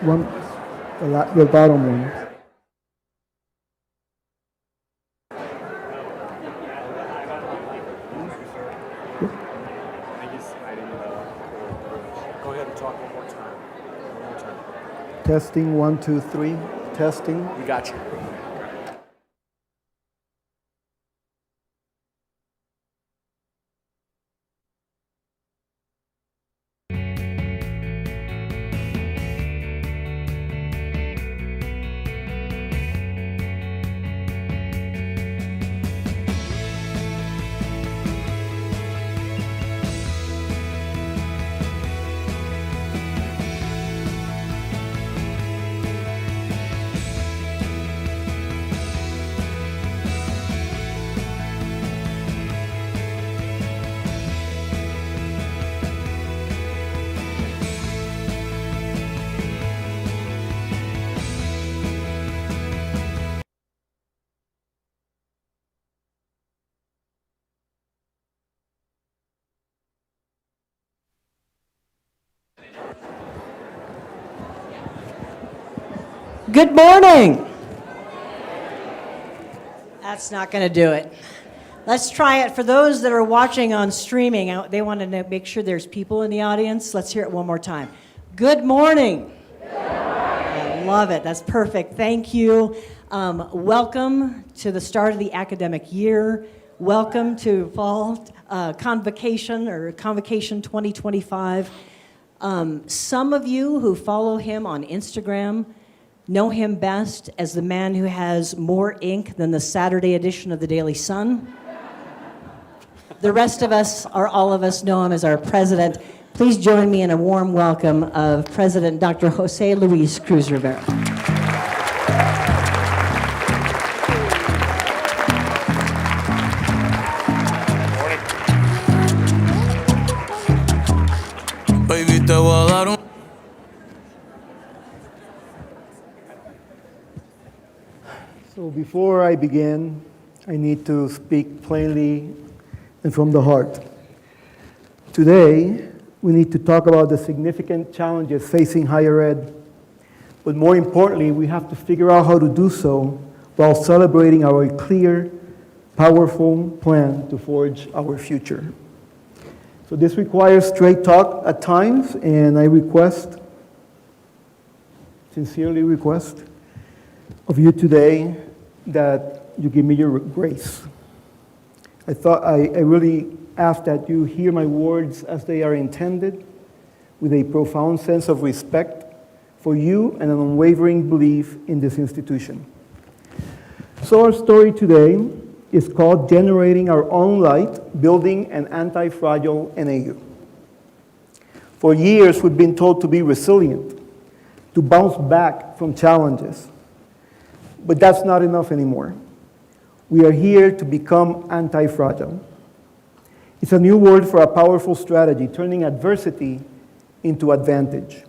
One, the bottom one. Go ahead and talk one more time. One more time. Testing, 1, 2, 3. Testing. We got you. Good morning. That's not going to do it. Let's try it. For those that are watching on streaming, they want to make sure there's people in the audience. Let's hear it one more time. Good morning. I love it. That's perfect. Thank you. Welcome to the start of the academic year. Welcome to fall convocation or Convocation 2025. Some of you who follow him on Instagram know him best as the man who has more ink than the Saturday edition of the Daily Sun. The rest of us, or all of us, know him as our president. Please join me in a warm welcome of President Dr. Jose Luis Cruz Rivera. Baby, te voy a dar un... So before I begin, I need to speak plainly and from the heart. Today, we need to talk about the significant challenges facing higher ed. But more importantly, we have to figure out how to do so while celebrating our clear, powerful plan to forge our future. So this requires straight talk at times, and I sincerely request, of you today that you give me your grace. I really ask that you hear my words as they are intended, with a profound sense of respect for you and an unwavering belief in this institution. So our story today is called Generating Our Own Light, Building an Anti-Fragile NAU. For years, we've been told to be resilient, to bounce back from challenges. But that's not enough anymore. We are here to become anti-fragile. It's a new word for a powerful strategy, turning adversity into advantage.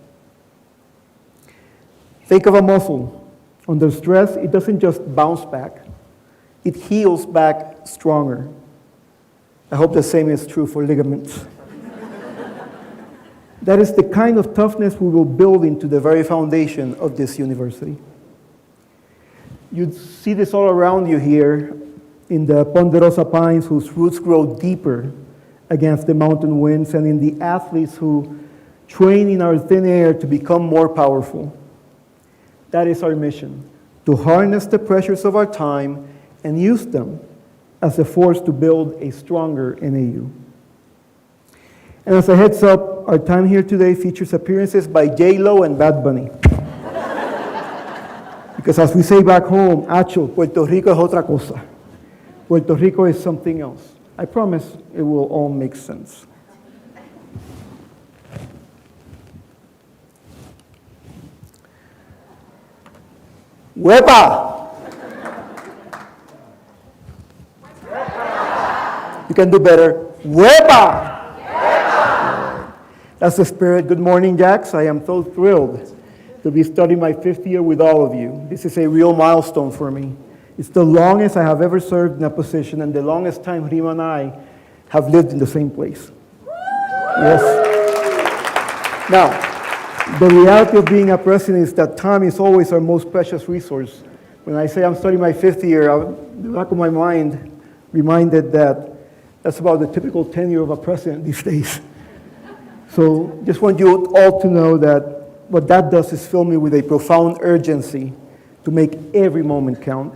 Think of a muscle. Under stress, it doesn't just bounce back. It heals back stronger. I hope the same is true for ligaments. That is the kind of toughness we will build into the very foundation of this university. You see this all around you here in the ponderosa pines whose roots grow deeper against the mountain winds, and in the athletes who train in our thin air to become more powerful. That is our mission, to harness the pressures of our time and use them as a force to build a stronger NAU. And as a heads up, our time here today features appearances by J-Lo and Bad Bunny. Because as we say back home, Acho, Puerto Rico es otra cosa. Puerto Rico is something else. I promise it will all make sense. Huepa! You can do better. Huepa! That's the spirit. Good morning, Jax. I am so thrilled to be studying my 5th year with all of you. This is a real milestone for me. It's the longest I have ever served in a position and the longest time Rima and I have lived in the same place. Yes. Now, The reality of being a president is that time is always our most precious resource. When I say I'm starting my 5th year, the back of my mind reminded that that's about the typical tenure of a president these days. So just want you all to know that what that does is fill me with a profound urgency to make every moment count.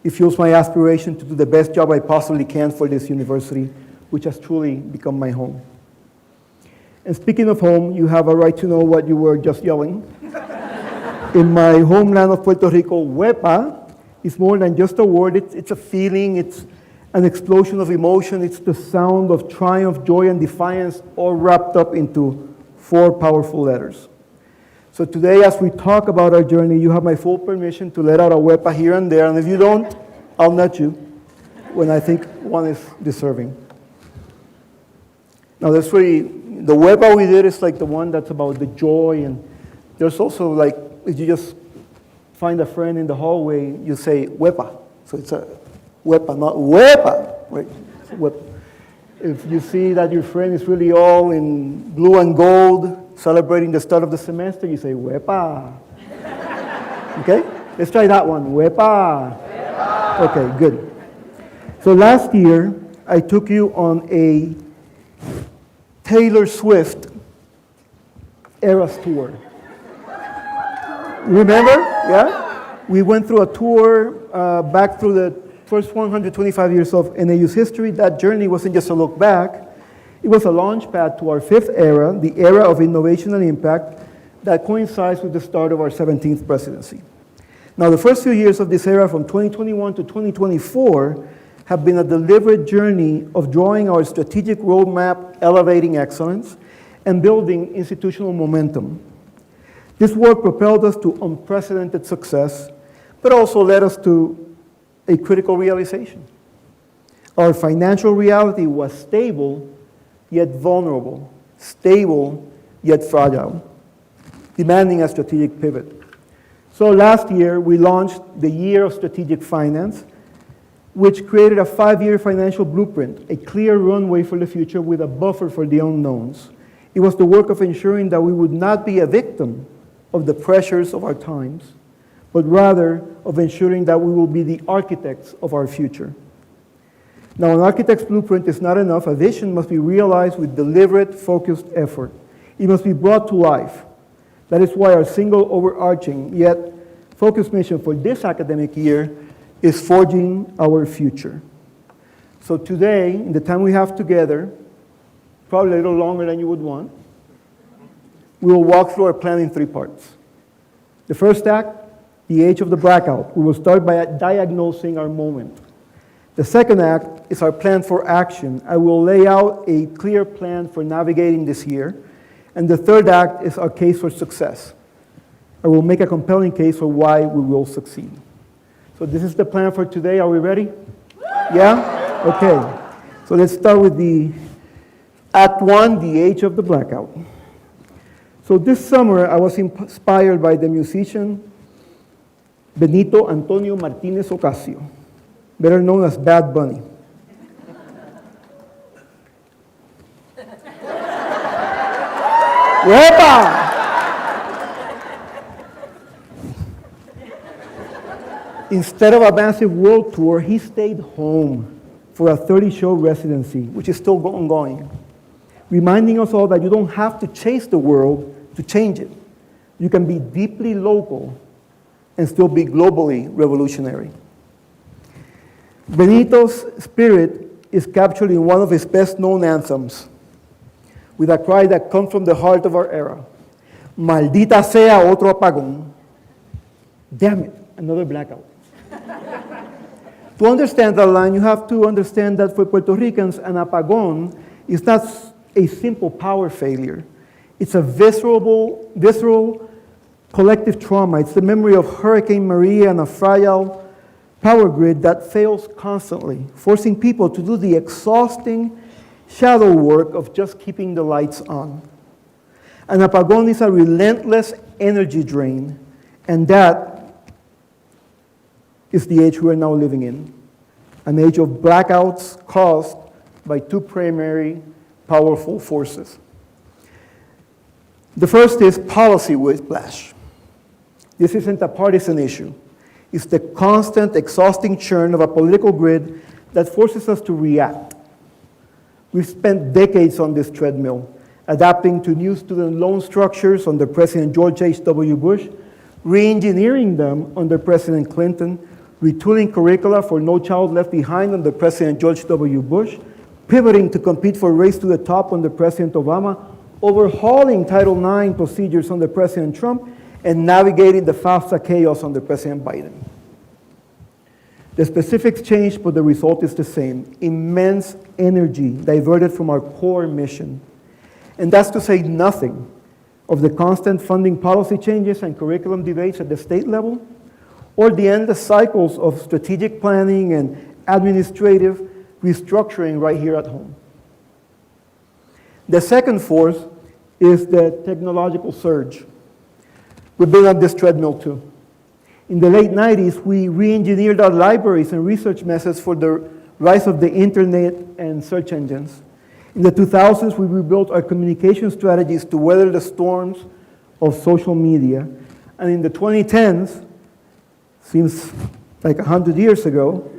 It fuels my aspiration to do the best job I possibly can for this university, which has truly become my home. And speaking of home, you have a right to know what you were just yelling. In my homeland of Puerto Rico, huepa is more than just a word. It's a feeling. It's an explosion of emotion. It's the sound of triumph, joy, and defiance, all wrapped up into 4 powerful letters. So today, as we talk about our journey, you have my full permission to let out a huepa here and there. And if you don't, I'll nudge you when I think one is deserving. Now, the huepa we did is like the one that's about the joy. And there's also like, if you just find a friend in the hallway, you say huepa. So it's a huepa, not huepa, right? It's a huepa. If you see that your friend is really all in blue and gold, celebrating the start of the semester, you say huepa. Okay? Let's try that one. Huepa. Okay, good. So last year, I took you on a Taylor Swift Eras tour. Remember? Yeah? We went through a tour back through the first 125 years of NAU's history. That journey wasn't just a look back. It was a launch pad to our 5th era, the era of innovation and impact that coincides with the start of our 17th presidency. Now, the first few years of this era, from 2021 to 2024, have been a deliberate journey of drawing our strategic roadmap, elevating excellence, and building institutional momentum. This work propelled us to unprecedented success, but also led us to a critical realization. Our financial reality was stable, yet vulnerable, stable, yet fragile, demanding a strategic pivot. So last year, we launched the Year of Strategic Finance, which created a 5-year financial blueprint, a clear runway for the future with a buffer for the unknowns. It was the work of ensuring that we would not be a victim of the pressures of our times, but rather of ensuring that we will be the architects of our future. Now, an architect's blueprint is not enough. A vision must be realized with deliberate, focused effort. It must be brought to life. That is why our single overarching, yet focused mission for this academic year is forging our future. So today, in the time we have together, probably a little longer than you would want, we will walk through our plan in 3 parts. The first act, the age of the blackout. We will start by diagnosing our moment. The second act is our plan for action. I will lay out a clear plan for navigating this year. And the third act is our case for success. I will make a compelling case for why we will succeed. So this is the plan for today. Are we ready? Yeah? Okay. So let's start with the Act 1, the age of the blackout. So this summer, I was inspired by the musician Benito Antonio Martinez Ocasio, better known as Bad Bunny. Wepa! Instead of a massive world tour, he stayed home for a 30-show residency, which is still ongoing, reminding us all that you don't have to chase the world to change it. You can be deeply local and still be globally revolutionary. Benito's spirit is captured in one of his best-known anthems, with a cry that comes from the heart of our era. Maldita sea otro apagón. Damn it, another blackout. To understand that line, you have to understand that for Puerto Ricans, an apagón is not a simple power failure. It's a visceral collective trauma. It's the memory of Hurricane Maria and a fragile power grid that fails constantly, forcing people to do the exhausting shadow work of just keeping the lights on. An apagón is a relentless energy drain, and that is the age we are now living in, an age of blackouts caused by 2 primary powerful forces. The first is policy whiplash. This isn't a partisan issue. It's the constant, exhausting churn of a political grid that forces us to react. We've spent decades on this treadmill, adapting to new student loan structures under President George H.W. Bush, re-engineering them under President Clinton, retooling curricula for No Child Left Behind under President George W. Bush, pivoting to compete for Race to the Top under President Obama, overhauling Title IX procedures under President Trump, and navigating the FAFSA chaos under President Biden. The specifics change, but the result is the same: immense energy diverted from our core mission. And that's to say nothing of the constant funding policy changes and curriculum debates at the state level, or the endless cycles of strategic planning and administrative restructuring right here at home. The second force is the technological surge. We've been on this treadmill too. In the late 90s, we re-engineered our libraries and research methods for the rise of the internet and search engines. In the 2000s, we rebuilt our communication strategies to weather the storms of social media. And in the 2010s, seems like 100 years ago,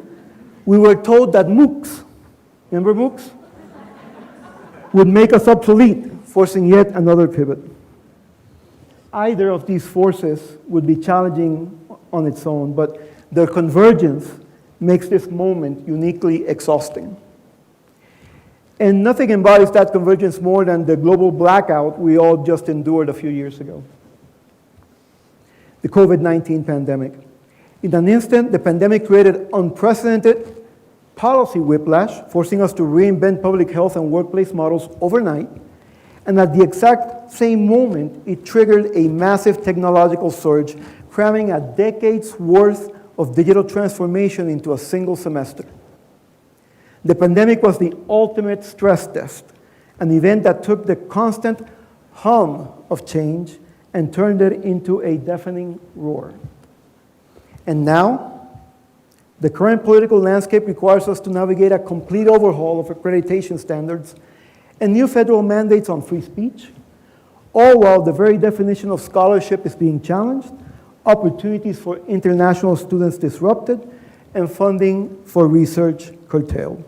we were told that MOOCs, remember MOOCs? Would make us obsolete, forcing yet another pivot. Either of these forces would be challenging on its own, but their convergence makes this moment uniquely exhausting. And nothing embodies that convergence more than the global blackout we all just endured a few years ago. The COVID-19 pandemic. In an instant, the pandemic created unprecedented policy whiplash, forcing us to reinvent public health and workplace models overnight. And at the exact same moment, it triggered a massive technological surge, cramming a decade's worth of digital transformation into a single semester. The pandemic was the ultimate stress test, an event that took the constant hum of change and turned it into a deafening roar. And now, the current political landscape requires us to navigate a complete overhaul of accreditation standards and new federal mandates on free speech, all while the very definition of scholarship is being challenged, opportunities for international students disrupted, and funding for research curtailed.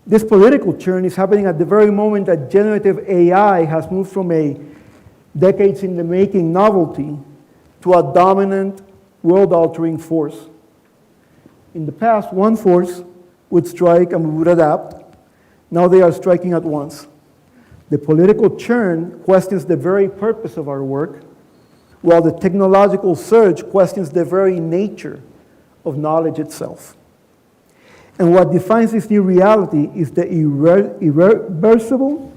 This political churn is happening at the very moment that generative AI has moved from a decades-in-the-making novelty to a dominant, world-altering force. In the past, one force would strike and we would adapt. Now they are striking at once. The political churn questions the very purpose of our work, while the technological surge questions the very nature of knowledge itself. And what defines this new reality is the irreversible,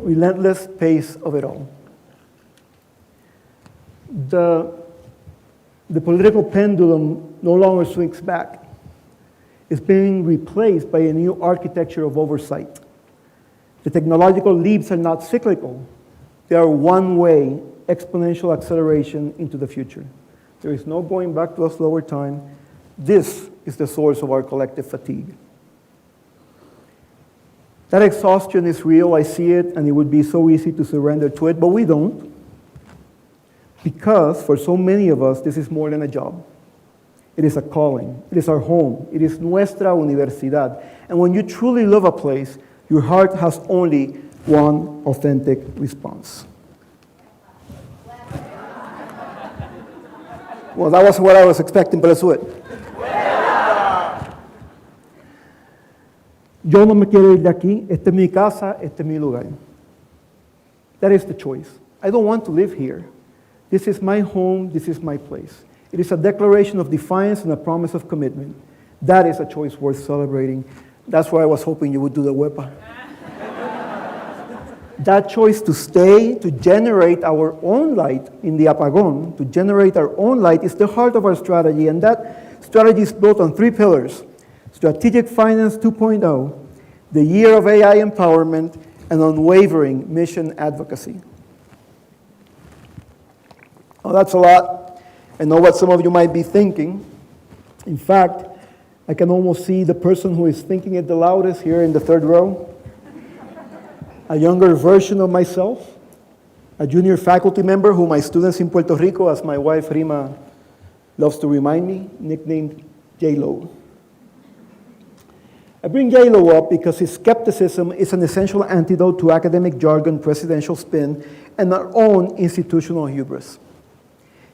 relentless pace of it all. The political pendulum no longer swings back. It's being replaced by a new architecture of oversight. The technological leaps are not cyclical. They are one-way, exponential acceleration into the future. There is no going back to a slower time. This is the source of our collective fatigue. That exhaustion is real, I see it, and it would be so easy to surrender to it, but we don't. Because for so many of us, this is more than a job. It is a calling. It is our home. It is nuestra universidad. And when you truly love a place, your heart has only one authentic response. Well, that wasn't what I was expecting, but let's do it. Yo no me quiero ir de aquí. Esta es mi casa. Este es mi lugar. That is the choice. I don't want to live here. This is my home. This is my place. It is a declaration of defiance and a promise of commitment. That is a choice worth celebrating. That's why I was hoping you would do the huepa. That choice to stay, to generate our own light in the apagón, to generate our own light is the heart of our strategy, and that strategy is built on 3 pillars: Strategic Finance 2.0, the Year of AI Empowerment, and unwavering mission advocacy. Oh, that's a lot. I know what some of you might be thinking. In fact, I can almost see the person who is thinking it the loudest here in the 3rd row. a younger version of myself, a junior faculty member who my students in Puerto Rico, as my wife Rima loves to remind me, nicknamed J-Lo. I bring J-Lo up because his skepticism is an essential antidote to academic jargon, presidential spin, and our own institutional hubris.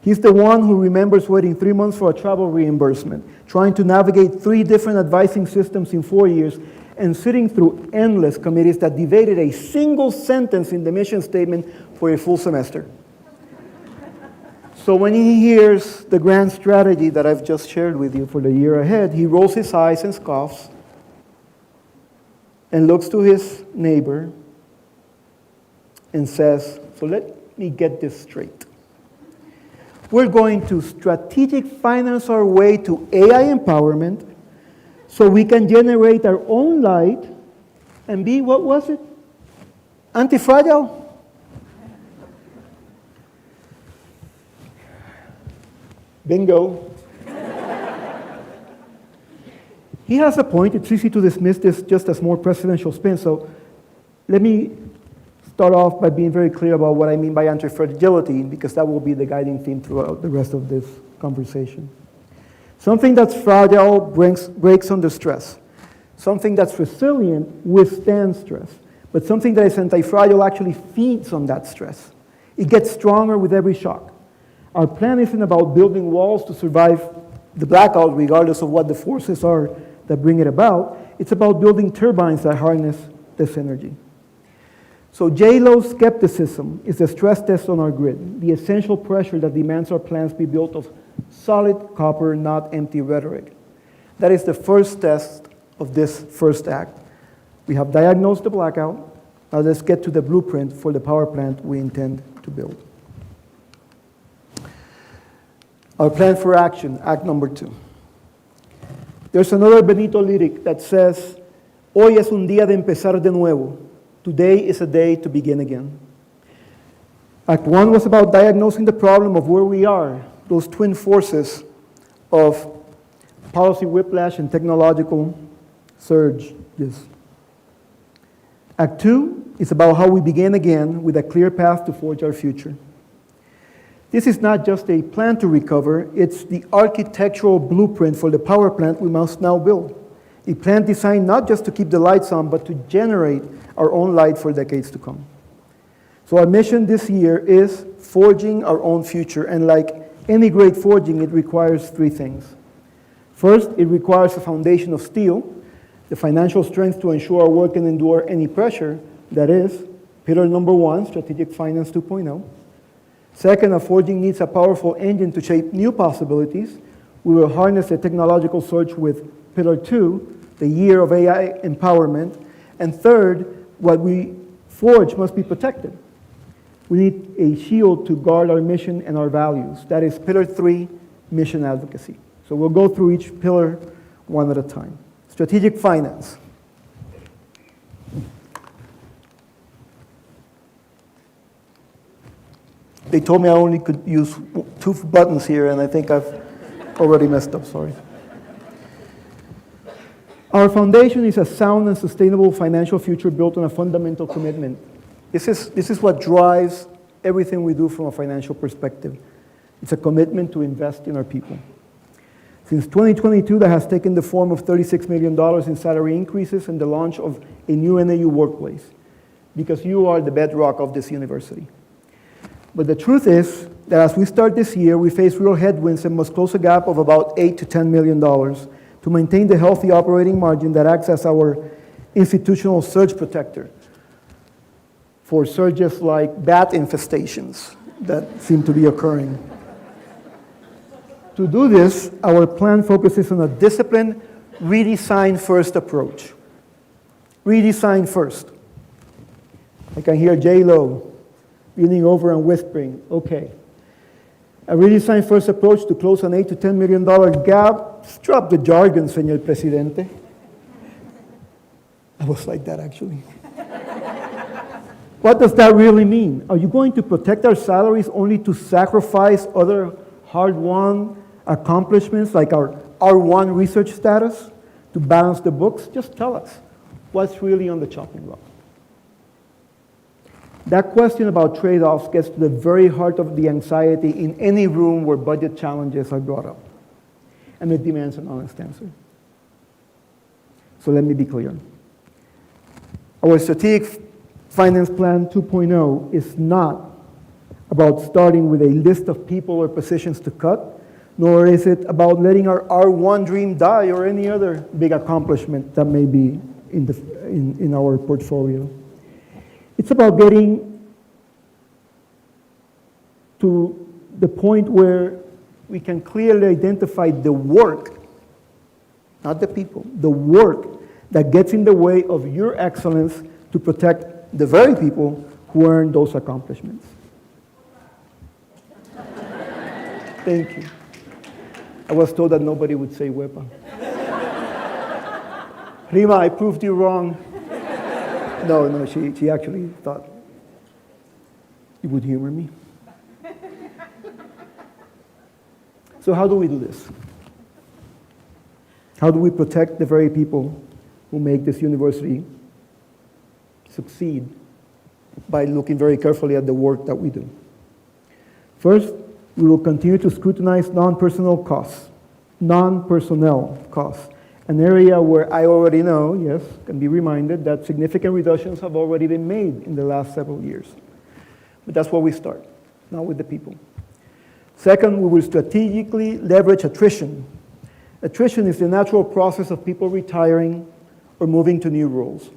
He's the one who remembers waiting 3 months for a travel reimbursement, trying to navigate 3 different advising systems in 4 years, and sitting through endless committees that debated a single sentence in the mission statement for a full semester. So when he hears the grand strategy that I've just shared with you for the year ahead, he rolls his eyes and scoffs and looks to his neighbor and says, so let me get this straight. We're going to strategic finance our way to AI empowerment so we can generate our own light and be, what was it? Anti-fragile? Bingo. He has a point. It's easy to dismiss this just as more presidential spin. So let me start off by being very clear about what I mean by anti-fragility, because that will be the guiding theme throughout the rest of this conversation. Something that's fragile breaks under stress. Something that's resilient withstands stress. But something that is anti-fragile actually feeds on that stress. It gets stronger with every shock. Our plan isn't about building walls to survive the blackout, regardless of what the forces are that bring it about. It's about building turbines that harness this energy. So J-Lo's skepticism is the stress test on our grid, the essential pressure that demands our plans be built of solid copper, not empty rhetoric. That is the first test of this first act. We have diagnosed the blackout. Now let's get to the blueprint for the power plant we intend to build. Our plan for action, act number 2. There's another Benito lyric that says, hoy es un día de empezar de nuevo. Today is a day to begin again. Act 1 was about diagnosing the problem of where we are, those twin forces of policy whiplash and technological surge. Yes. Act 2 is about how we begin again with a clear path to forge our future. This is not just a plan to recover, it's the architectural blueprint for the power plant we must now build. A plan designed not just to keep the lights on, but to generate our own light for decades to come. So our mission this year is forging our own future, and like any great forging, it requires 3 things. First, it requires a foundation of steel, the financial strength to ensure our work can endure any pressure, that is, pillar number 1, strategic finance 2.0. Second, a forging needs a powerful engine to shape new possibilities. We will harness the technological surge with pillar 2, the year of AI empowerment. And third, what we forge must be protected. We need a shield to guard our mission and our values. That is pillar 3, mission advocacy. So we'll go through each pillar one at a time. Strategic finance. They told me I only could use 2 buttons here, and I think I've already messed up, sorry. Our foundation is a sound and sustainable financial future built on a fundamental commitment. This is what drives everything we do from a financial perspective. It's a commitment to invest in our people. Since 2022, that has taken the form of $36 million in salary increases and the launch of a new NAU workplace, because you are the bedrock of this university. But the truth is that as we start this year, we face real headwinds and must close a gap of about $8 to $10 million to maintain the healthy operating margin that acts as our institutional surge protector for surges like bat infestations that seem to be occurring. To do this, our plan focuses on a disciplined, redesign-first approach. Redesign first. I can hear J-Lo leaning over and whispering, okay. A redesign-first approach to close an $8 to $10 million gap. Drop the jargon, señor presidente. I was like that, actually. What does that really mean? Are you going to protect our salaries only to sacrifice other hard-won accomplishments like our R1 research status to balance the books? Just tell us what's really on the chopping block. That question about trade-offs gets to the very heart of the anxiety in any room where budget challenges are brought up, and it demands an honest answer. So let me be clear. Our strategic finance plan 2.0 is not about starting with a list of people or positions to cut, nor is it about letting our R1 dream die or any other big accomplishment that may be in our portfolio. It's about getting to the point where we can clearly identify the work, not the people, the work that gets in the way of your excellence to protect the very people who earn those accomplishments. Thank you. I was told that nobody would say wepa. Rima, I proved you wrong. No, she actually thought you would humor me. So how do we do this? How do we protect the very people who make this university succeed by looking very carefully at the work that we do? First, we will continue to scrutinize non-personnel costs, an area where I already know, yes, can be reminded that significant reductions have already been made in the last several years. But that's where we start, not with the people. Second, we will strategically leverage attrition. Attrition is the natural process of people retiring or moving to new roles.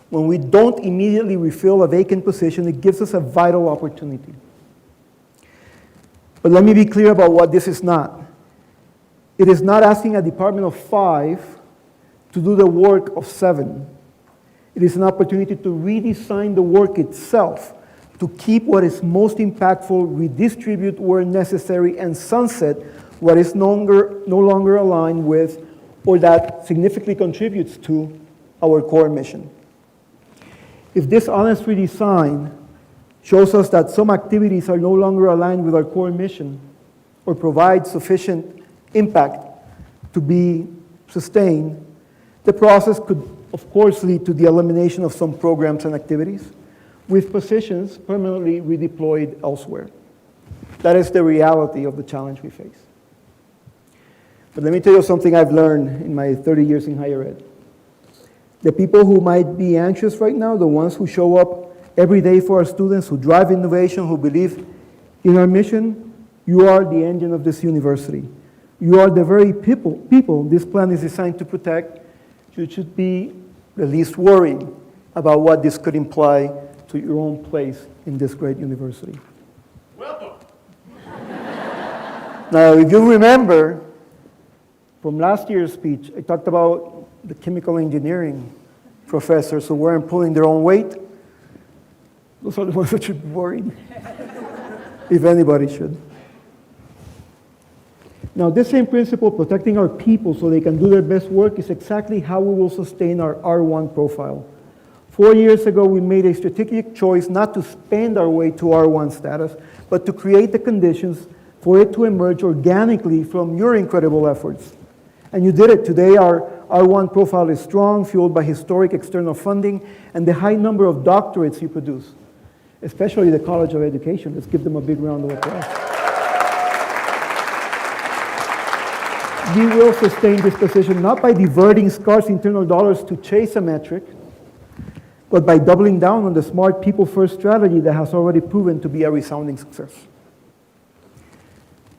When we don't immediately refill a vacant position, it gives us a vital opportunity. But let me be clear about what this is not. It is not asking a department of 5 to do the work of 7. It is an opportunity to redesign the work itself, to keep what is most impactful, redistribute where necessary, and sunset what is no longer aligned with or that significantly contributes to our core mission. If this honest redesign shows us that some activities are no longer aligned with our core mission or provide sufficient impact to be sustained, the process could, of course, lead to the elimination of some programs and activities, with positions permanently redeployed elsewhere. That is the reality of the challenge we face. But let me tell you something I've learned in my 30 years in higher ed. The people who might be anxious right now, the ones who show up every day for our students, who drive innovation, who believe in our mission, you are the engine of this university. You are the very people this plan is designed to protect. You should be the least worried about what this could imply to your own place in this great university. Welcome. Now, if you remember from last year's speech, I talked about the chemical engineering professors who weren't pulling their own weight. Those are the ones that should be worried, if anybody should. Now, this same principle, protecting our people so they can do their best work, is exactly how we will sustain our R1 profile. 4 years ago, we made a strategic choice not to spend our way to R1 status, but to create the conditions for it to emerge organically from your incredible efforts. And you did it. Today, our R1 profile is strong, fueled by historic external funding and the high number of doctorates you produce, especially the College of Education. Let's give them a big round of applause. We will sustain this position not by diverting scarce internal dollars to chase a metric, but by doubling down on the smart people-first strategy that has already proven to be a resounding success.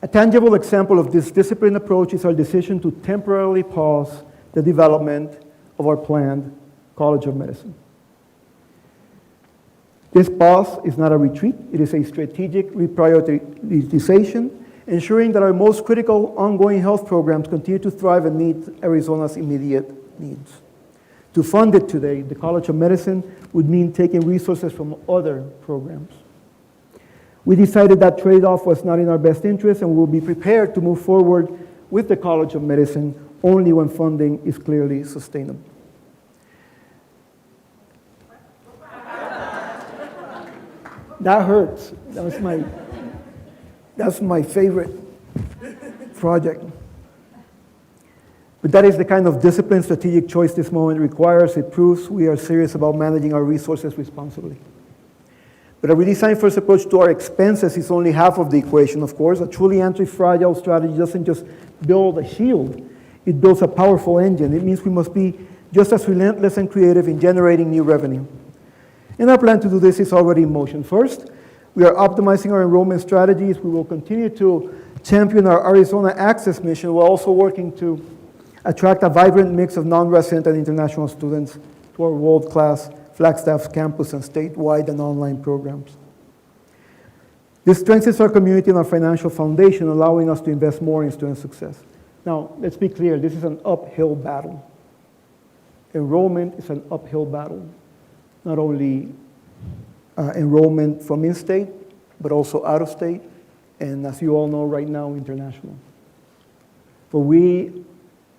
A tangible example of this disciplined approach is our decision to temporarily pause the development of our planned College of Medicine. This pause is not a retreat, it is a strategic reprioritization, ensuring that our most critical ongoing health programs continue to thrive and meet Arizona's immediate needs. To fund it today, the College of Medicine would mean taking resources from other programs. We decided that trade-off was not in our best interest, and we will be prepared to move forward with the College of Medicine only when funding is clearly sustainable. That hurts. That's my favorite project. But that is the kind of disciplined, strategic choice this moment requires. It proves we are serious about managing our resources responsibly. But a redesigned first approach to our expenses is only half of the equation, of course. A truly anti-fragile strategy doesn't just build a shield, it builds a powerful engine. It means we must be just as relentless and creative in generating new revenue. And our plan to do this is already in motion. First, we are optimizing our enrollment strategies. We will continue to champion our Arizona Access mission while also working to attract a vibrant mix of non-resident and international students to our world-class Flagstaff campus and statewide and online programs. This strengthens our community and our financial foundation, allowing us to invest more in student success. Now, let's be clear, this is an uphill battle. Enrollment is an uphill battle. Not only enrollment from in-state, but also out-of-state, and as you all know right now, international. But we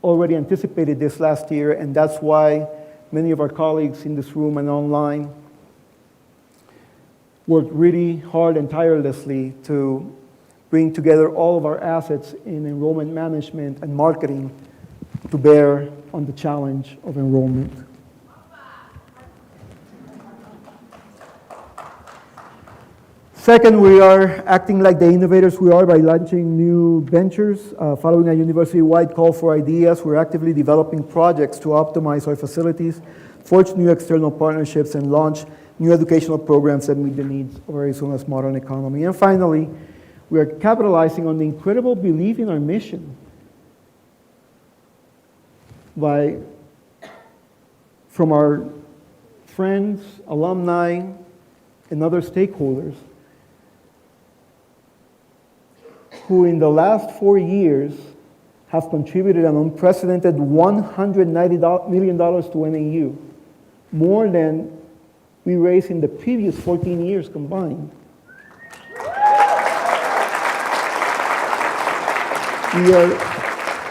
already anticipated this last year, and that's why many of our colleagues in this room and online worked really hard and tirelessly to bring together all of our assets in enrollment management and marketing to bear on the challenge of enrollment. Second, we are acting like the innovators we are by launching new ventures. Following a university-wide call for ideas, we're actively developing projects to optimize our facilities, forge new external partnerships, and launch new educational programs that meet the needs of Arizona's modern economy. And finally, we are capitalizing on the incredible belief in our mission from our friends, alumni, and other stakeholders who in the last 4 years have contributed an unprecedented $190 million to NAU, more than we raised in the previous 14 years combined.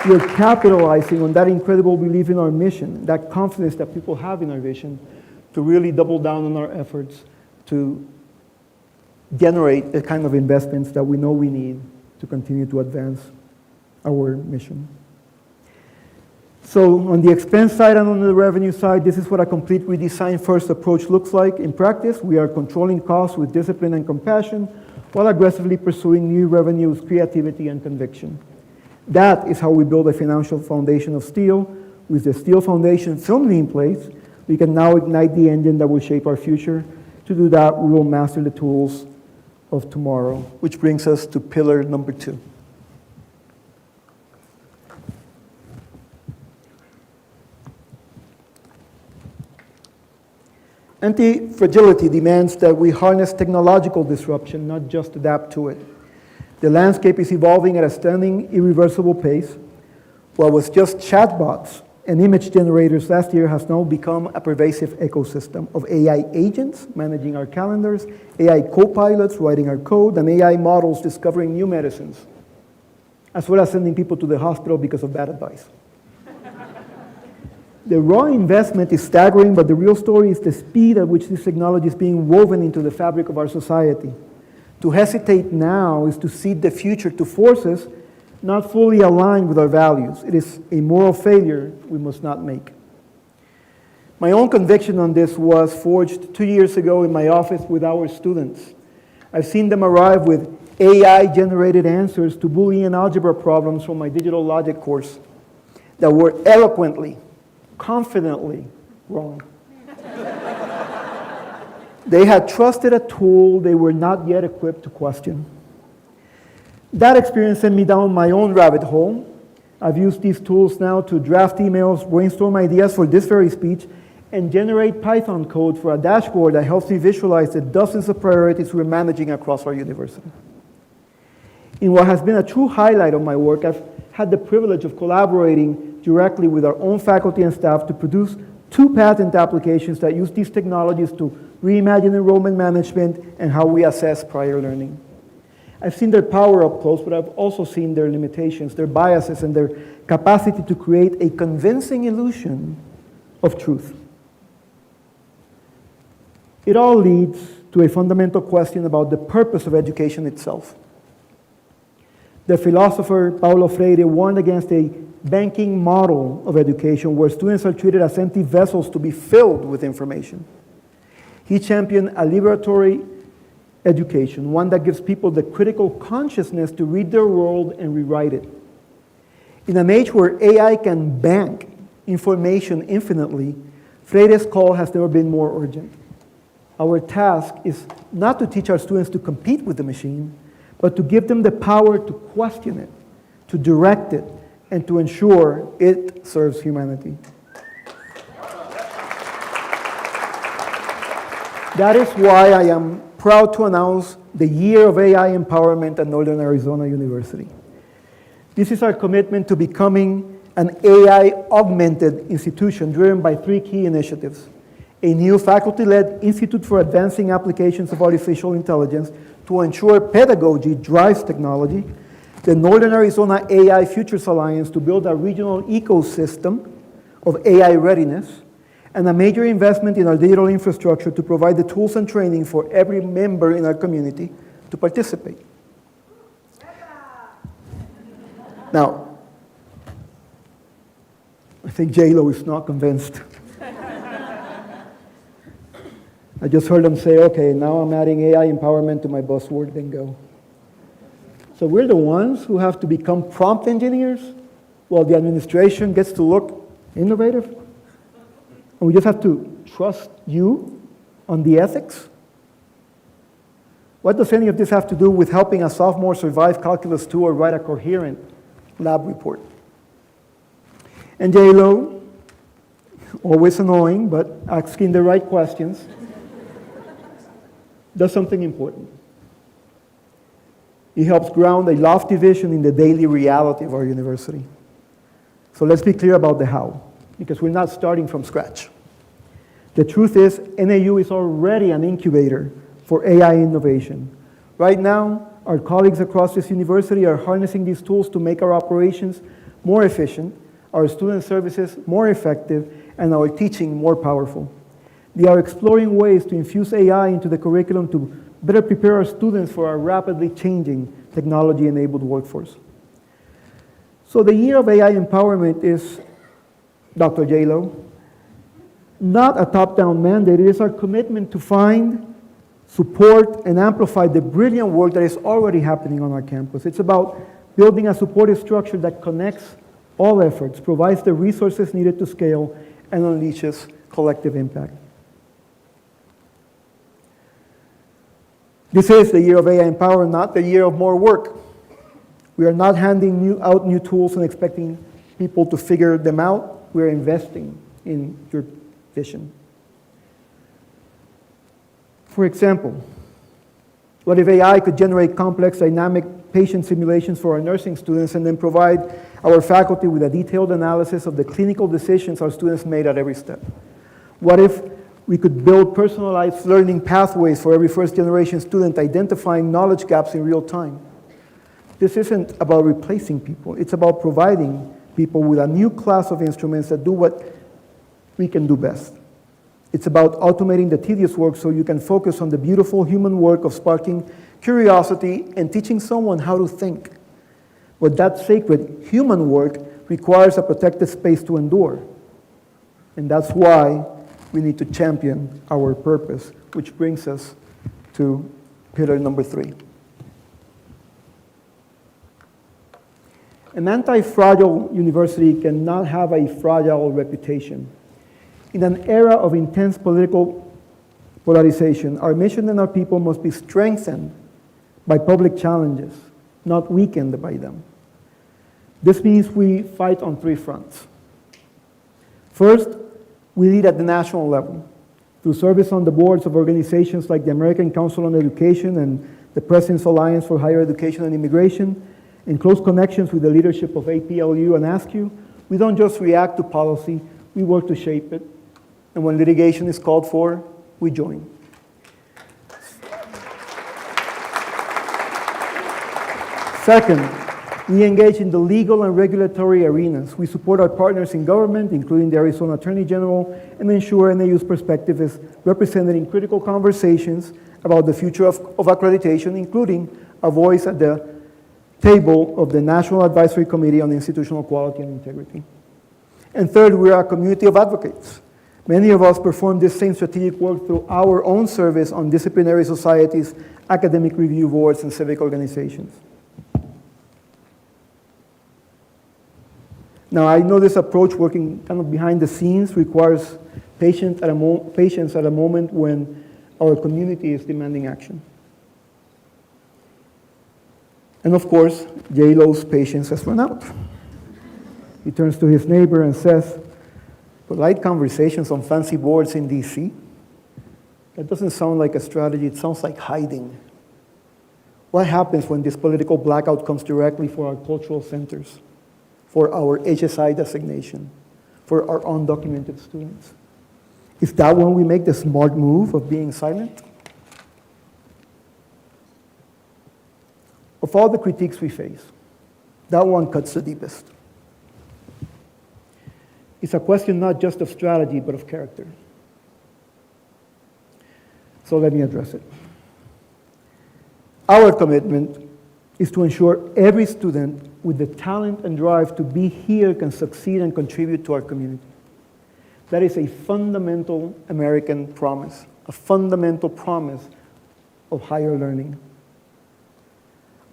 We're capitalizing on that incredible belief in our mission, that confidence that people have in our vision, to really double down on our efforts to generate the kind of investments that we know we need to continue to advance our mission. So on the expense side and on the revenue side, this is what a complete redesign first approach looks like. In practice, we are controlling costs with discipline and compassion while aggressively pursuing new revenues, creativity, and conviction. That is how we build a financial foundation of steel. With the steel foundation firmly in place, we can now ignite the engine that will shape our future. To do that, we will master the tools of tomorrow, which brings us to pillar number 2. Anti-fragility demands that we harness technological disruption, not just adapt to it. The landscape is evolving at a stunning, irreversible pace. What was just chatbots and image generators last year has now become a pervasive ecosystem of AI agents managing our calendars, AI co-pilots writing our code, and AI models discovering new medicines, as well as sending people to the hospital because of bad advice. The raw investment is staggering, but the real story is the speed at which this technology is being woven into the fabric of our society. To hesitate now is to cede the future to forces not fully aligned with our values. It is a moral failure we must not make. My own conviction on this was forged 2 years ago in my office with our students. I've seen them arrive with AI-generated answers to Boolean algebra problems from my digital logic course that were eloquently, confidently wrong. They had trusted a tool they were not yet equipped to question. That experience sent me down my own rabbit hole. I've used these tools now to draft emails, brainstorm ideas for this very speech, and generate Python code for a dashboard that helps me visualize the dozens of priorities we're managing across our university. In what has been a true highlight of my work, I've had the privilege of collaborating directly with our own faculty and staff to produce 2 patent applications that use these technologies to reimagine enrollment management and how we assess prior learning. I've seen their power up close, but I've also seen their limitations, their biases, and their capacity to create a convincing illusion of truth. It all leads to a fundamental question about the purpose of education itself. The philosopher Paulo Freire warned against a banking model of education where students are treated as empty vessels to be filled with information. He championed a liberatory education, one that gives people the critical consciousness to read their world and rewrite it. In an age where AI can bank information infinitely, Freire's call has never been more urgent. Our task is not to teach our students to compete with the machine, but to give them the power to question it, to direct it, and to ensure it serves humanity. That is why I am proud to announce the Year of AI Empowerment at Northern Arizona University. This is our commitment to becoming an AI-augmented institution driven by 3 key initiatives: a new faculty-led Institute for Advancing Applications of Artificial Intelligence to ensure pedagogy drives technology, the Northern Arizona AI Futures Alliance to build a regional ecosystem of AI readiness, and a major investment in our digital infrastructure to provide the tools and training for every member in our community to participate. Now, I think J-Lo is not convinced. I just heard them say, okay, now I'm adding AI empowerment to my buzzword, bingo. So we're the ones who have to become prompt engineers while the administration gets to look innovative? And we just have to trust you on the ethics? What does any of this have to do with helping a sophomore survive Calculus 2 or write a coherent lab report? And J-Lo, always annoying, but asking the right questions, does something important. He helps ground a lofty vision in the daily reality of our university. So let's be clear about the how, because we're not starting from scratch. The truth is, NAU is already an incubator for AI innovation. Right now, our colleagues across this university are harnessing these tools to make our operations more efficient, our student services more effective, and our teaching more powerful. They are exploring ways to infuse AI into the curriculum to better prepare our students for our rapidly changing technology-enabled workforce. So the Year of AI Empowerment is, Dr. J-Lo, not a top-down mandate. It is our commitment to find, support, and amplify the brilliant work that is already happening on our campus. It's about building a supportive structure that connects all efforts, provides the resources needed to scale, and unleashes collective impact. This is the Year of AI Empowerment, not the year of more work. We are not handing out new tools and expecting people to figure them out. We are investing in your vision. For example, what if AI could generate complex, dynamic patient simulations for our nursing students and then provide our faculty with a detailed analysis of the clinical decisions our students made at every step? What if we could build personalized learning pathways for every first-generation student, identifying knowledge gaps in real time? This isn't about replacing people. It's about providing people with a new class of instruments that do what we can do best. It's about automating the tedious work so you can focus on the beautiful human work of sparking curiosity and teaching someone how to think. But that sacred human work requires a protected space to endure. And that's why we need to champion our purpose, which brings us to pillar number 3. An anti-fragile university cannot have a fragile reputation. In an era of intense political polarization, our mission and our people must be strengthened by public challenges, not weakened by them. This means we fight on 3 fronts. First, we lead at the national level through service on the boards of organizations like the American Council on Education and the President's Alliance for Higher Education and Immigration, in close connections with the leadership of APLU and ASCU. We don't just react to policy, we work to shape it. And when litigation is called for, we join. Second, we engage in the legal and regulatory arenas. We support our partners in government, including the Arizona Attorney General, and ensure NAU's perspective is represented in critical conversations about the future of accreditation, including a voice at the table of the National Advisory Committee on Institutional Quality and Integrity. And third, we are a community of advocates. Many of us perform this same strategic work through our own service on disciplinary societies, academic review boards, and civic organizations. Now, I know this approach, working kind of behind the scenes, requires patience at a moment when our community is demanding action. And of course, J-Lo's patience has run out. He turns to his neighbor and says, polite conversations on fancy boards in DC? That doesn't sound like a strategy, it sounds like hiding. What happens when this political blackout comes directly for our cultural centers, for our HSI designation, for our undocumented students? Is that when we make the smart move of being silent? Of all the critiques we face, that one cuts the deepest. It's a question not just of strategy, but of character. So let me address it. Our commitment is to ensure every student with the talent and drive to be here can succeed and contribute to our community. That is a fundamental American promise, a fundamental promise of higher learning.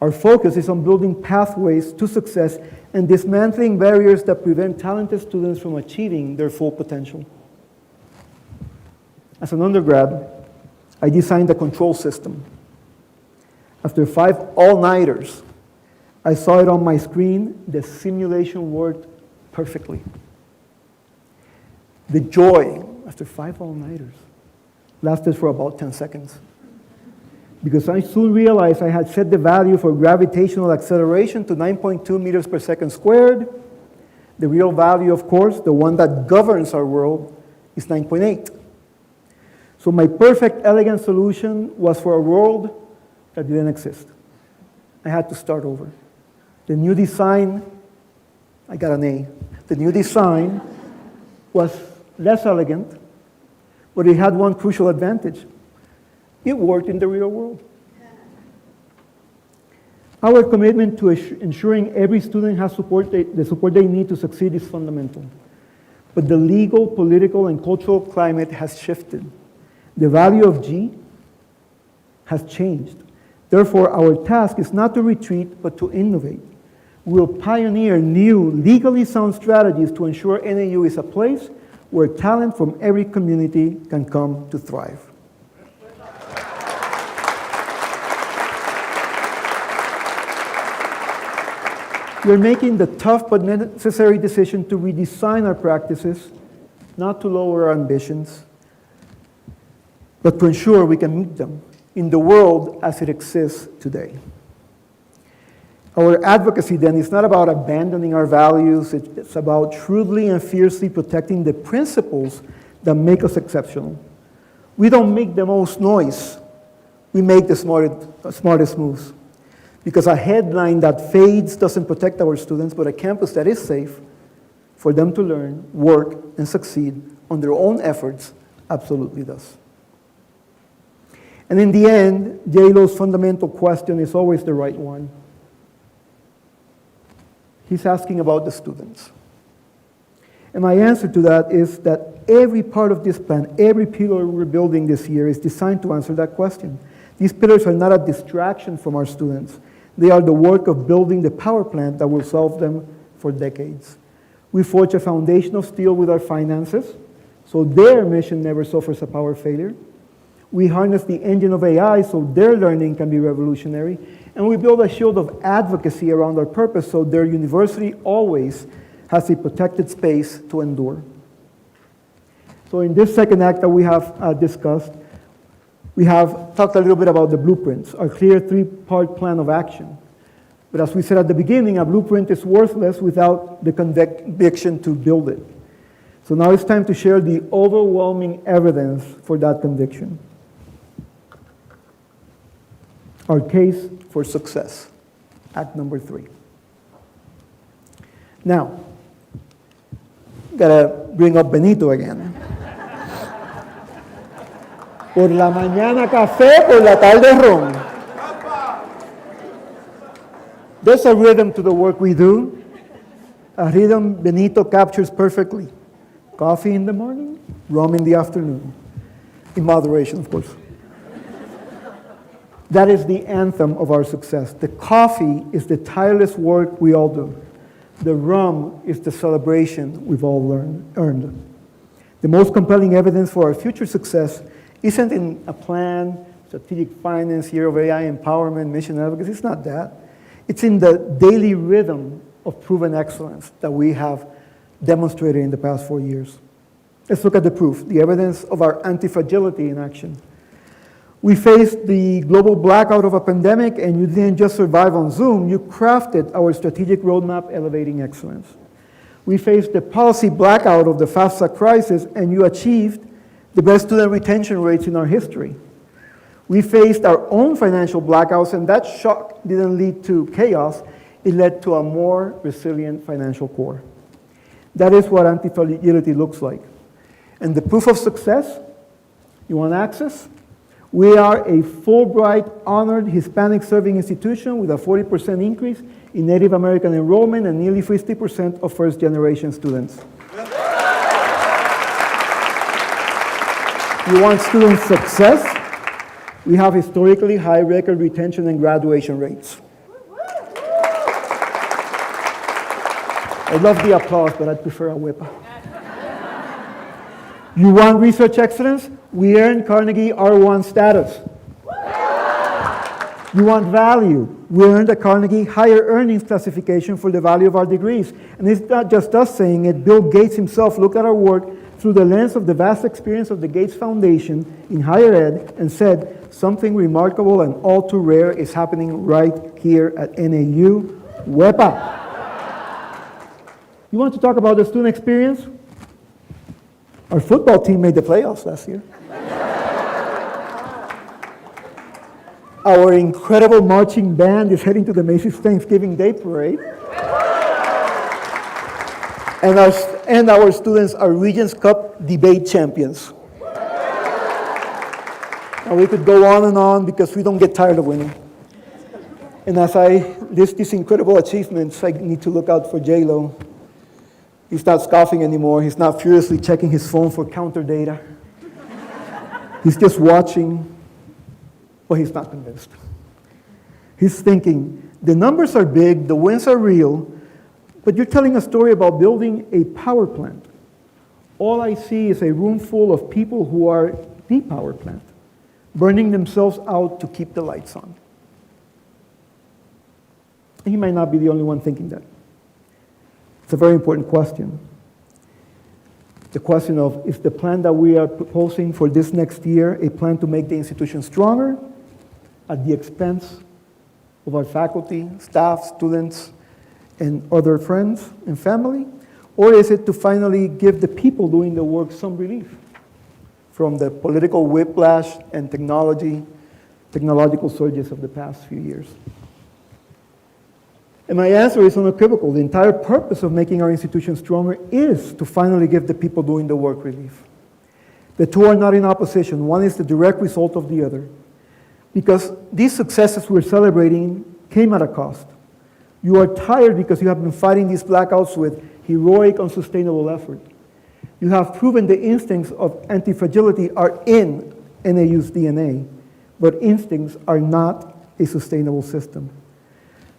Our focus is on building pathways to success and dismantling barriers that prevent talented students from achieving their full potential. As an undergrad, I designed a control system. After 5 all-nighters, I saw it on my screen. The simulation worked perfectly. The joy, after 5 all-nighters, lasted for about 10 seconds. Because I soon realized I had set the value for gravitational acceleration to 9.2 meters per second squared. The real value, of course, the one that governs our world, is 9.8. So my perfect, elegant solution was for a world that didn't exist. I had to start over. The new design, I got an A. The new design was less elegant, but it had one crucial advantage. It worked in the real world. Our commitment to ensuring every student has the support they need to succeed is fundamental. But the legal, political, and cultural climate has shifted. The value of G has changed. Therefore, our task is not to retreat, but to innovate. We will pioneer new, legally sound strategies to ensure NAU is a place where talent from every community can come to thrive. We're making the tough but necessary decision to redesign our practices, not to lower our ambitions, but to ensure we can meet them in the world as it exists today. Our advocacy then is not about abandoning our values, it's about shrewdly and fiercely protecting the principles that make us exceptional. We don't make the most noise, we make the smartest moves. Because a headline that fades doesn't protect our students, but a campus that is safe for them to learn, work, and succeed on their own efforts absolutely does. And in the end, J-Lo's fundamental question is always the right one. He's asking about the students. And my answer to that is that every part of this plan, every pillar we're building this year is designed to answer that question. These pillars are not a distraction from our students. They are the work of building the power plant that will solve them for decades. We forge a foundation of steel with our finances, so their mission never suffers a power failure. We harness the engine of AI so their learning can be revolutionary. And we build a shield of advocacy around our purpose so their university always has a protected space to endure. So in this second act that we have discussed, we have talked a little bit about the blueprints, our clear 3-part plan of action. But as we said at the beginning, a blueprint is worthless without the conviction to build it. So now it's time to share the overwhelming evidence for that conviction. Our case for success, act number 3. Now, gotta bring up Benito again. Por la mañana café, por la tarde ron. There's a rhythm to the work we do, a rhythm Benito captures perfectly. Coffee in the morning, rum in the afternoon. In moderation, of course. That is the anthem of our success. The coffee is the tireless work we all do. The rum is the celebration we've all earned. The most compelling evidence for our future success isn't in a plan, strategic finance, year of AI empowerment, mission advocacy. It's not that. It's in the daily rhythm of proven excellence that we have demonstrated in the past 4 years. Let's look at the proof, the evidence of our anti-fragility in action. We faced the global blackout of a pandemic, and you didn't just survive on Zoom, you crafted our strategic roadmap elevating excellence. We faced the policy blackout of the FAFSA crisis, and you achieved the best student retention rates in our history. We faced our own financial blackouts, and that shock didn't lead to chaos, it led to a more resilient financial core. That is what anti-fragility looks like. And the proof of success, you want access? We are a Fulbright honored Hispanic serving institution with a 40% increase in Native American enrollment and nearly 50% of first generation students. You want student success? We have historically high record retention and graduation rates. I love the applause, but I'd prefer a whip. You want research excellence? We earned Carnegie R1 status. You want value? We earned a Carnegie higher earnings classification for the value of our degrees. And it's not just us saying it. Bill Gates himself looked at our work through the lens of the vast experience of the Gates Foundation in higher ed and said, something remarkable and all too rare is happening right here at NAU. WEPA. You want to talk about the student experience? Our football team made the playoffs last year. Our incredible marching band is heading to the Macy's Thanksgiving Day Parade. And our students are Regents Cup debate champions. And we could go on because we don't get tired of winning. And as I list these incredible achievements, I need to look out for J-Lo. He's not scoffing anymore. He's not furiously checking his phone for counter data. He's just watching, but he's not convinced. He's thinking, the numbers are big, the wins are real, but you're telling a story about building a power plant. All I see is a room full of people who are the power plant, burning themselves out to keep the lights on. And he might not be the only one thinking that. It's a very important question. The question of, is the plan that we are proposing for this next year a plan to make the institution stronger at the expense of our faculty, staff, students, and other friends and family? Or is it to finally give the people doing the work some relief from the political whiplash and technological surges of the past few years? And my answer is unequivocal. The entire purpose of making our institution stronger is to finally give the people doing the work relief. The two are not in opposition. One is the direct result of the other. Because these successes we're celebrating came at a cost. You are tired because you have been fighting these blackouts with heroic, unsustainable effort. You have proven the instincts of anti-fragility are in NAU's DNA, but instincts are not a sustainable system.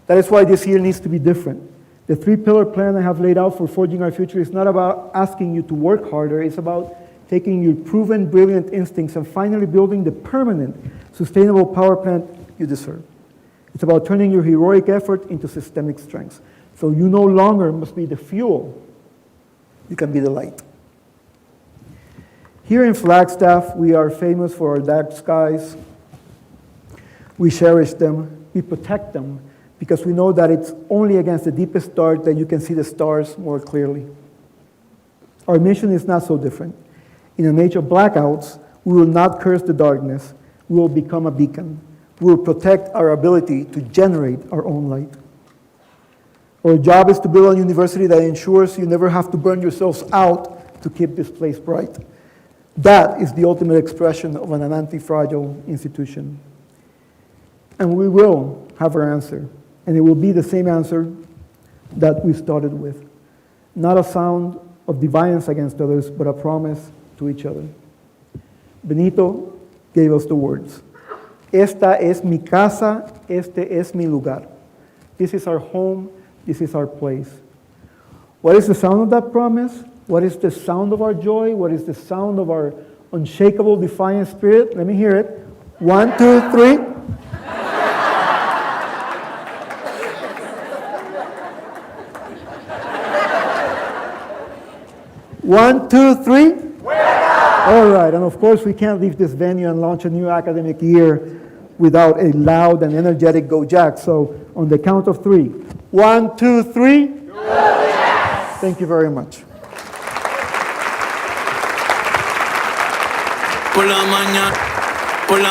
That is why this year needs to be different. The three-pillar plan I have laid out for forging our future is not about asking you to work harder. It's about taking your proven, brilliant instincts and finally building the permanent, sustainable power plant you deserve. It's about turning your heroic effort into systemic strengths. So you no longer must be the fuel. You can be the light. Here in Flagstaff, we are famous for our dark skies. We cherish them. We protect them, because we know that it's only against the deepest dark that you can see the stars more clearly. Our mission is not so different. In an age of blackouts, we will not curse the darkness. We will become a beacon. We will protect our ability to generate our own light. Our job is to build a university that ensures you never have to burn yourselves out to keep this place bright. That is the ultimate expression of an anti-fragile institution. And we will have our answer. And it will be the same answer that we started with. Not a sound of defiance against others, but a promise to each other. Benito gave us the words. Esta es mi casa, este es mi lugar. This is our home, this is our place. What is the sound of that promise? What is the sound of our joy? What is the sound of our unshakable, defiant spirit? Let me hear it. 1, 2, 3. One, two, three. All right, and of course we can't leave this venue and launch a new academic year without a loud and energetic Go Jack. So on the count of 3. 1, 2, 3. Go Jack! Thank you very much. Por la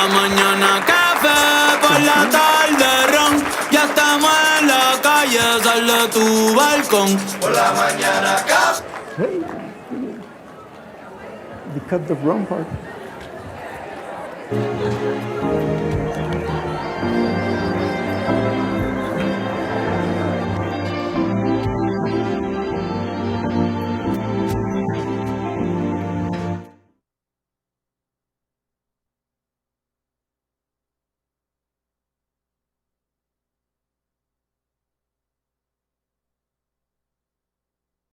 mañana café, por la tarde ron. Ya estamos en la calle, sal de tu balcón. Por la mañana café. Hey, you cut the wrong part.